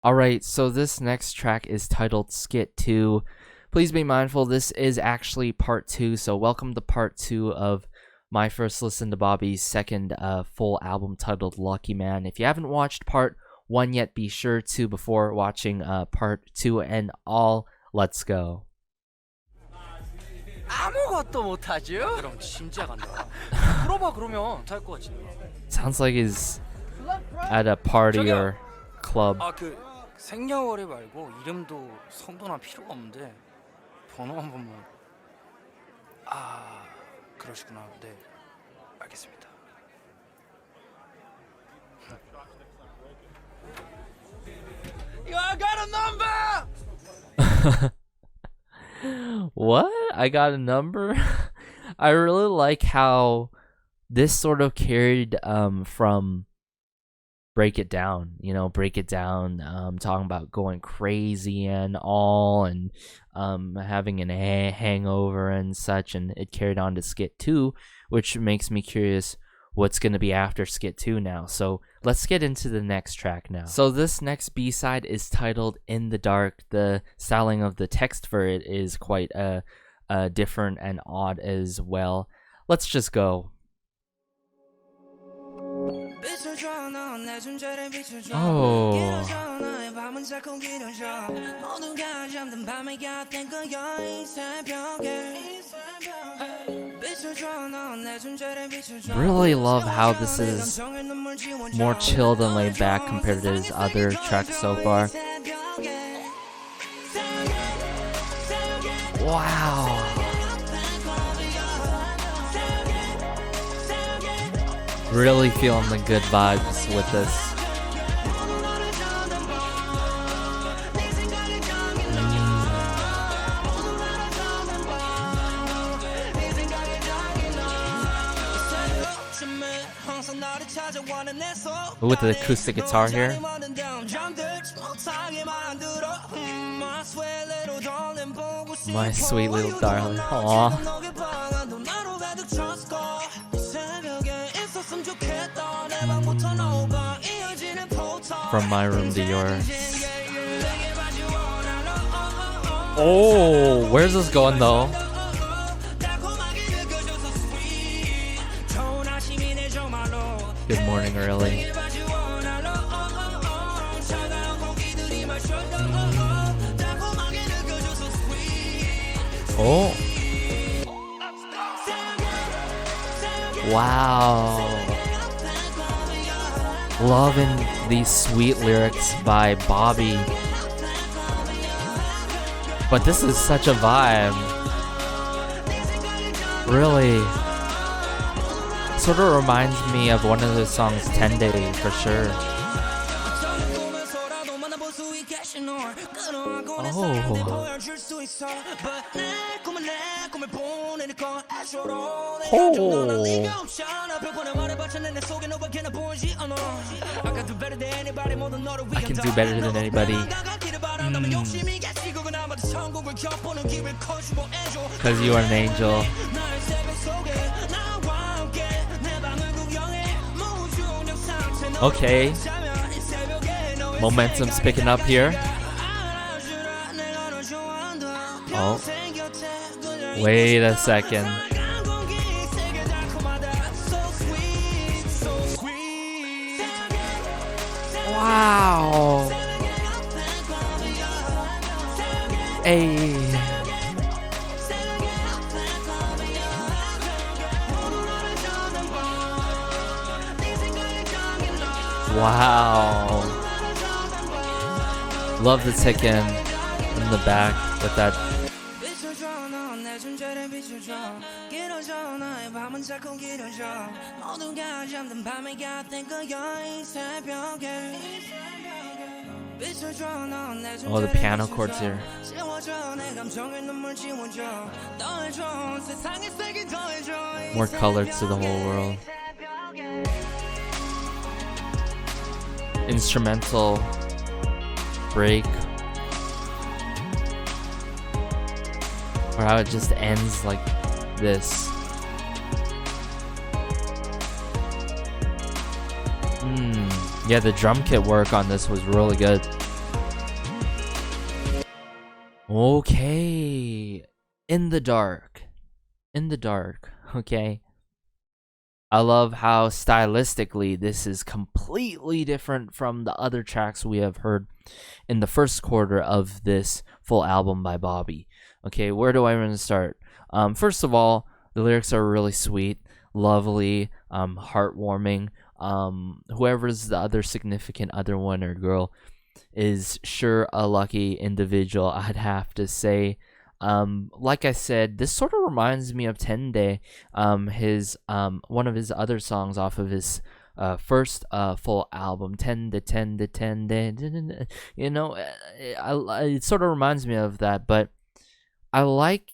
Alright, so this next track is titled Skit 2. Please be mindful, this is actually part 2, so welcome to part 2 of my first listen to Bobby's second full album titled Lucky Man. If you haven't watched part 1 yet, be sure to before watching part 2 and all. Let's go. 아무것도 못하죠? 그럼 진짜 간다. 물어봐 그러면 잘 것 같지. Sounds like he's at a party or club. 그 생년월일 말고 이름도 성도나 필요가 없는데 번호 한 번만. 그러시구나. 네, 알겠습니다. Yo, I got a number. What? I got a number? I really like how this sort of carried from Break It Down, Break It Down, talking about going crazy and all, and having a hangover and such, and it carried on to Skit 2, which makes me curious what's going to be after Skit 2 now. So let's get into the next track now. So this next B-side is titled In the Dark. The styling of the text for it is quite different and odd as well. Let's just go. Oh. Really love how this is more chilled and laid back compared to his other tracks so far. Wow. Really feeling the good vibes with this. With the acoustic guitar here. My sweet little darling. Aww. From my room to yours. Oh, where's this going though? Good morning early. Oh. Wow. Loving these sweet lyrics by Bobby. But this is such a vibe. Really. Sort of reminds me of one of the songs, 10 Day, for sure. Oh. I can do better than anybody. Because you are an angel. Okay. Momentum's picking up here. Oh. Wait a second. Wow. Hey. Wow. Love the tick-in in the back with that. Oh, the piano chords here. More color to the whole world. Instrumental break, or how it just ends like this. Yeah, the drum kit work on this was really good. Okay. In the dark. In the dark. Okay. I love how stylistically this is completely different from the other tracks we have heard in the first quarter of this full album by Bobby. Okay, where do I want to start? First of all, the lyrics are really sweet, lovely, heartwarming. Whoever's the other significant other one or girl is sure a lucky individual, I'd have to say. Like I said, this sort of reminds me of 10 Day, his one of his other songs off of his first full album, 10 to 10 to 10 Day. You know, it sort of reminds me of that, but I like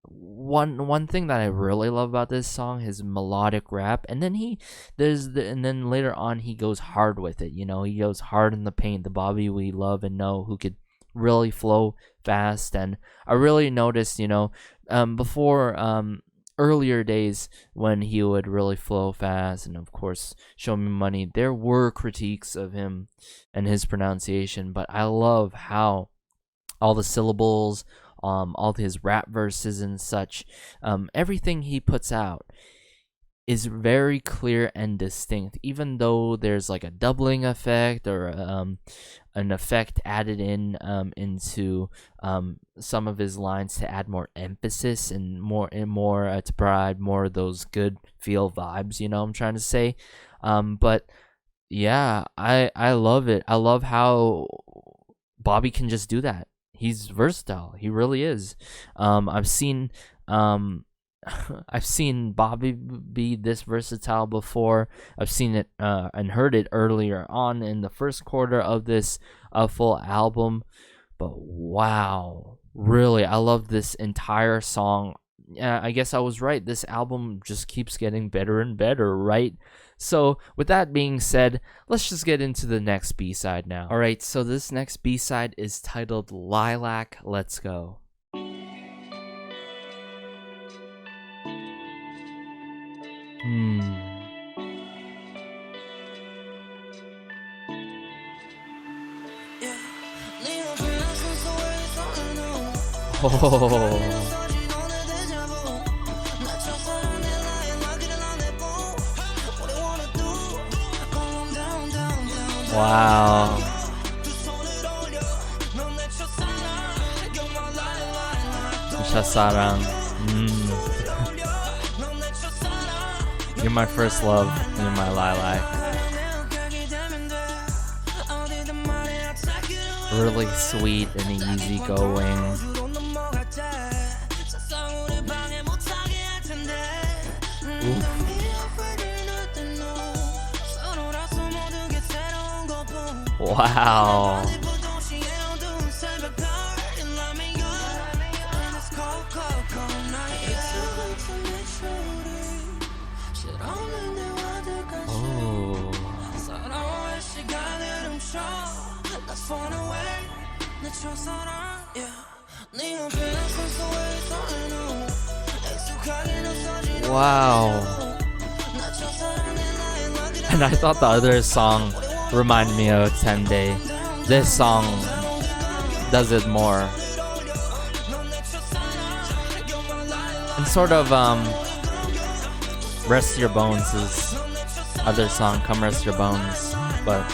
one thing that I really love about this song, his melodic rap, and then and then later on he goes hard with it. You know, he goes hard in the paint. The Bobby we love and know, who could really flow fast. And I really noticed, you know, before earlier days when he would really flow fast and of course Show Me Money, there were critiques of him and his pronunciation, but I love how all the syllables, all his rap verses and such, everything he puts out is very clear and distinct, even though there's like a doubling effect or an effect added into some of his lines to add more emphasis and more to provide more of those good feel vibes, you know what I'm trying to say. But yeah, I love it. I love how Bobby can just do that. He's versatile. He really is. I've seen I've seen Bobby be this versatile before. I've seen it and heard it earlier on in the first quarter of this full album. But wow, really, I love this entire song. Yeah, I guess I was right. This album just keeps getting better and better, right? So with that being said, let's just get into the next B-side now. Alright, so this next B-side is titled LiLaC, Let's Go. Oh. Wow. Sasaran. You're my first love. You're my LiLaC. Really sweet and easygoing. Wow. Wow. And I thought the other song reminded me of 10 Day. This song does it more. And sort of Rest Your Bones is other song, Come Rest Your Bones. But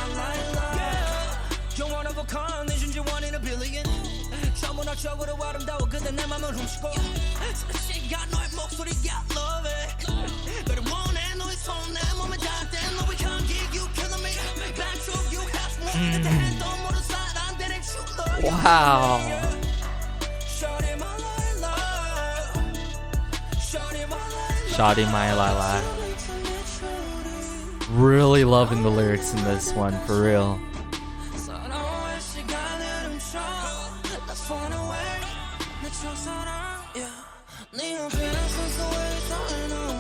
wow. Shawty My LiLaC. Really loving the lyrics in this one, for real.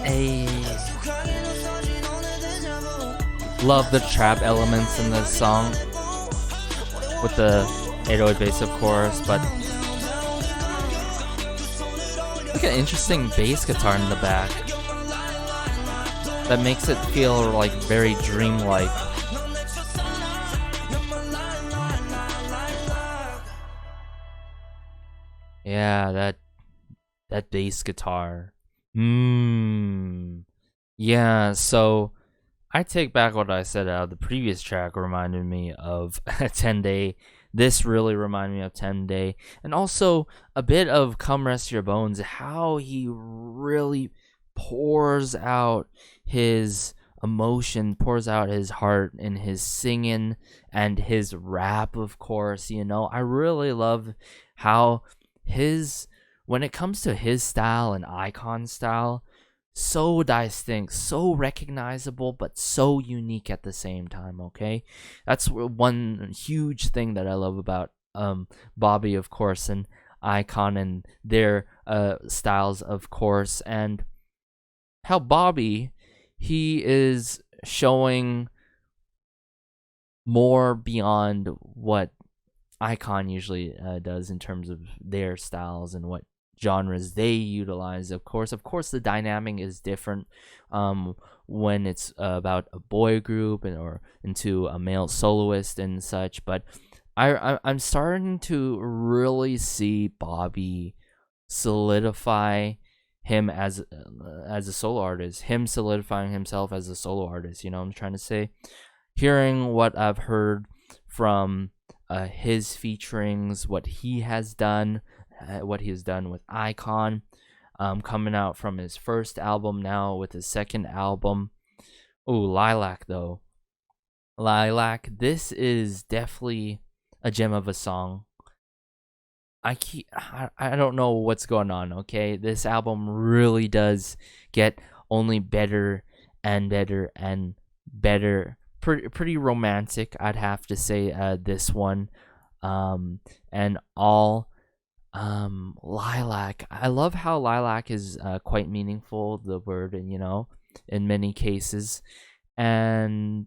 Hey. Love the trap elements in this song with the 808 bass, of course, but look at interesting bass guitar in the back that makes it feel like very dreamlike. Yeah, that bass guitar. Yeah, so I take back what I said out of the previous track reminded me of 10 Day. This really reminded me of 10 Day. And also a bit of Come Rest Your Bones, how he really pours out his emotion, pours out his heart in his singing and his rap, of course. I really love how when it comes to his style and iKON style, so distinct, so recognizable, but so unique at the same time. Okay, that's one huge thing that I love about Bobby, of course, and iKON and their styles, of course, and how Bobby, he is showing more beyond what iKON usually does in terms of their styles and what genres they utilize. Of course, the dynamic is different when it's about a boy group or into a male soloist and such. But I'm starting to really see Bobby solidify him as a solo artist, him solidifying himself as a solo artist. You know what I'm trying to say? Hearing what I've heard from his featurings, what he has done with iKON, coming out from his first album, now with his second album. Oh, LiLaC though. LiLaC, this is definitely a gem of a song. I don't know what's going on, okay? This album really does get only better and better and better. Pretty romantic, I'd have to say, this one. And all LiLaC. I love how LiLaC is quite meaningful, the word, and in many cases, and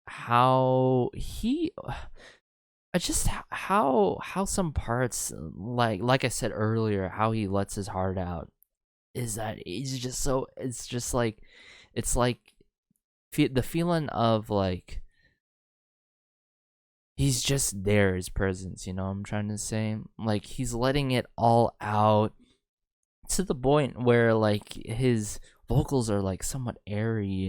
how he just how some parts, like I said earlier, how he lets his heart out, is that he's just so, it's like the feeling of like he's just there, his presence, what I'm trying to say? Like, he's letting it all out to the point where, like, his vocals are, like, somewhat airy,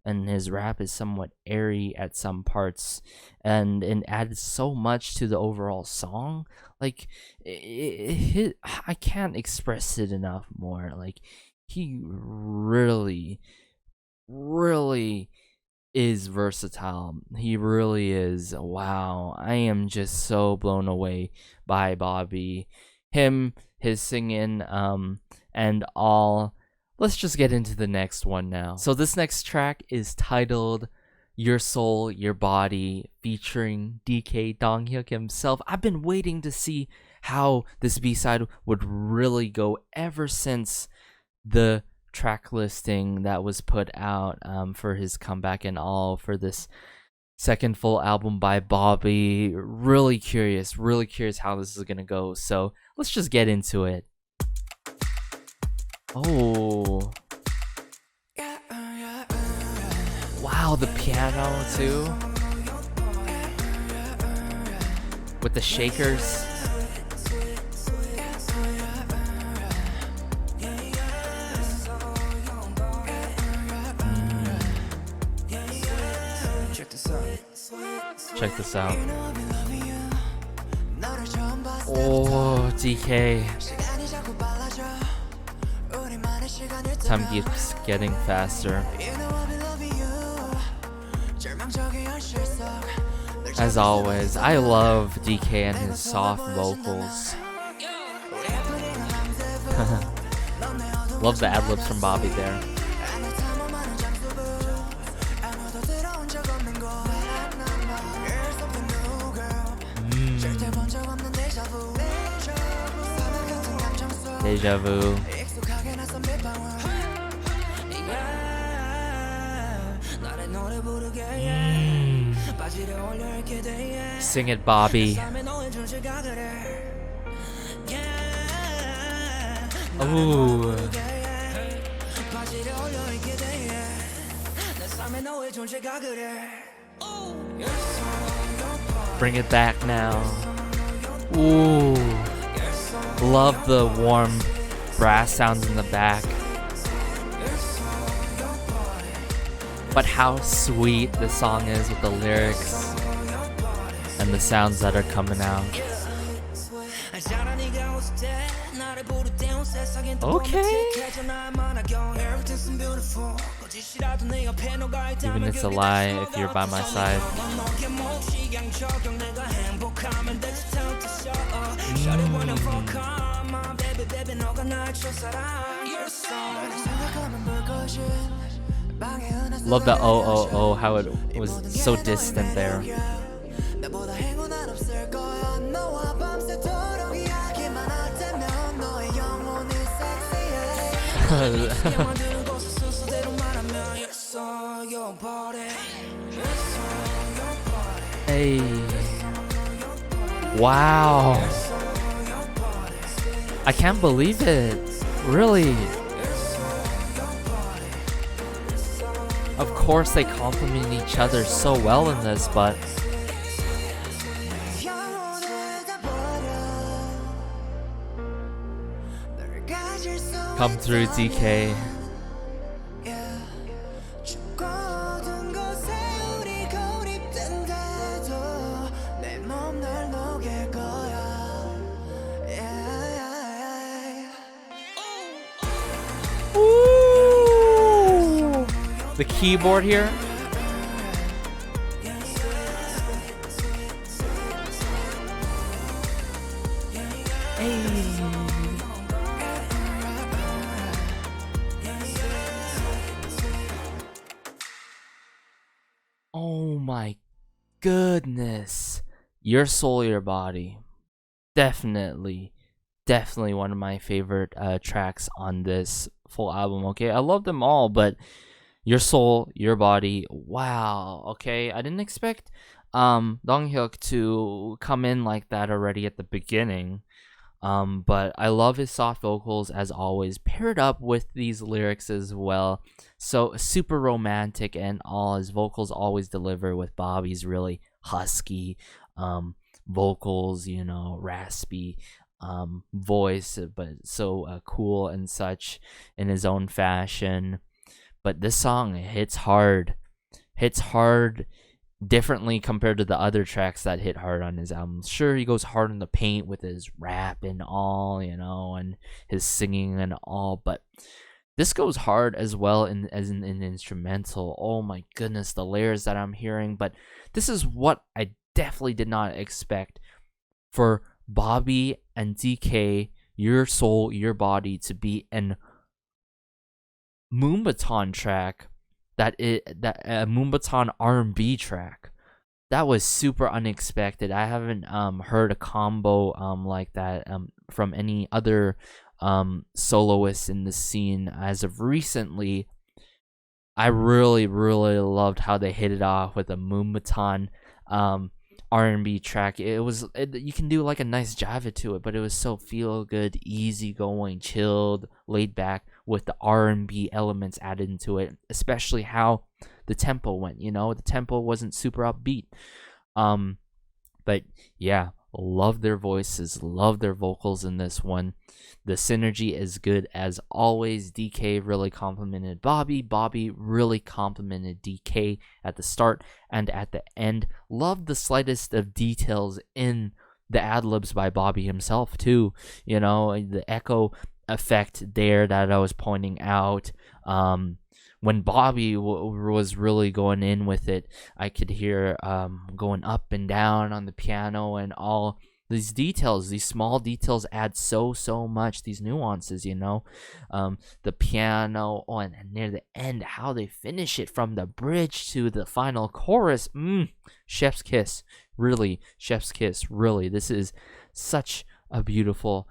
and his rap is somewhat airy at some parts, and it adds so much to the overall song. Like, I can't express it enough more. Like, he really, really is versatile. He really is. Wow, I am just so blown away by Bobby, his singing, and all. Let's just get into the next one now. So this next track is titled Your Soul, Your Body, featuring DK Donghyuk himself. I've been waiting to see how this B-side would really go ever since the track listing that was put out for his comeback and all, for this second full album by Bobby. Really curious how this is gonna go, so let's just get into it. Oh wow, the piano too, with the shakers. Check this out. Oh, DK. Time keeps getting faster. As always, I love DK and his soft vocals. Love the ad-libs from Bobby there. Deja vu. Sing it, Bobby. Ooh. Bring it back now. Ooh. Love the warm brass sounds in the back. But how sweet the song is with the lyrics and the sounds that are coming out. Okay. Even it's a lie if you're by my side. Love the oh oh oh, how it was so distant there. Hey. Wow. I can't believe it. Really. Of course they complement each other so well in this, but come through DK. Ooh. The keyboard here. Oh my goodness. Your Soul, Your Body. Definitely one of my favorite tracks on this full album, okay? I love them all, but Your Soul, Your Body, wow, okay? I didn't expect Donghyuk to come in like that already at the beginning. But I love his soft vocals as always, paired up with these lyrics as well. So super romantic, and all his vocals always deliver with Bobby's really husky vocals, you know, raspy voice, but so cool and such in his own fashion. But this song hits hard differently compared to the other tracks that hit hard on his album. Sure, he goes hard in the paint with his rap and all, you know, and his singing and all, but this goes hard as well as an instrumental. Oh my goodness, the layers that I'm hearing. But this is what I definitely did not expect for Bobby and DK, Your Soul, Your Body, to be an Moonbaton track, that Moonbaton R&B track. That was super unexpected. I haven't heard a combo like that from any other soloists in the scene as of recently. I really loved how they hit it off with a Moonbaton R&B track. You can do like a nice Java to it, but it was so feel good, easy going, chilled, laid back, with the R&B elements added into it, especially how the tempo went. You know, the tempo wasn't super upbeat. But yeah, love their voices, love their vocals in this one. The synergy is good as always. DK really complimented Bobby. Bobby really complimented DK at the start and at the end. Loved the slightest of details in the ad-libs by Bobby himself too. You know, the echo effect there that I was pointing out. When Bobby was really going in with it, I could hear going up and down on the piano, and all these details, these small details add so much, these nuances, you know. The piano and near the end, how they finish it from the bridge to the final chorus. Chef's kiss, really. Chef's kiss, really. This is such a beautiful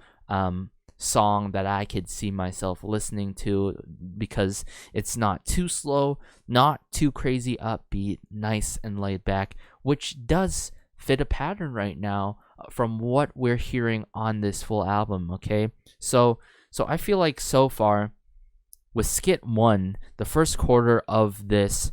song that I could see myself listening to, because it's not too slow, not too crazy upbeat, nice and laid back, which does fit a pattern right now from what we're hearing on this full album. Okay, so I feel like so far with SKIT 1, the first quarter of this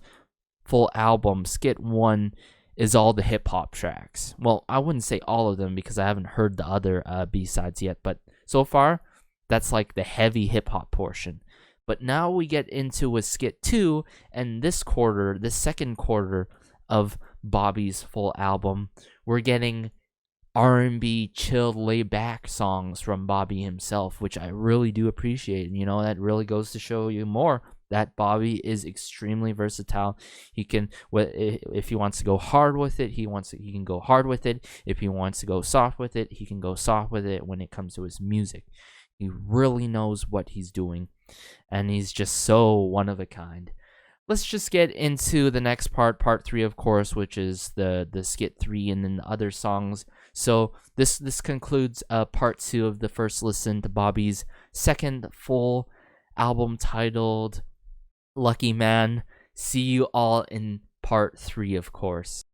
full album, SKIT 1 is all the hip-hop tracks. Well, I wouldn't say all of them because I haven't heard the other B-sides yet, but So far, that's like the heavy hip hop portion. But now we get into with Skit 2, and this second quarter of Bobby's full album, we're getting R&B, chilled, laid back songs from Bobby himself, which I really do appreciate. And, that really goes to show you more that Bobby is extremely versatile. He can, if he wants to go hard with it, he can go hard with it. If he wants to go soft with it, he can go soft with it when it comes to his music. He really knows what he's doing, and he's just so one of a kind. Let's just get into the next part 3, of course, which is the Skit 3 and then the other songs. So this concludes part 2 of the first listen to Bobby's second full album titled Lucky Man. See you all in part 3, of course.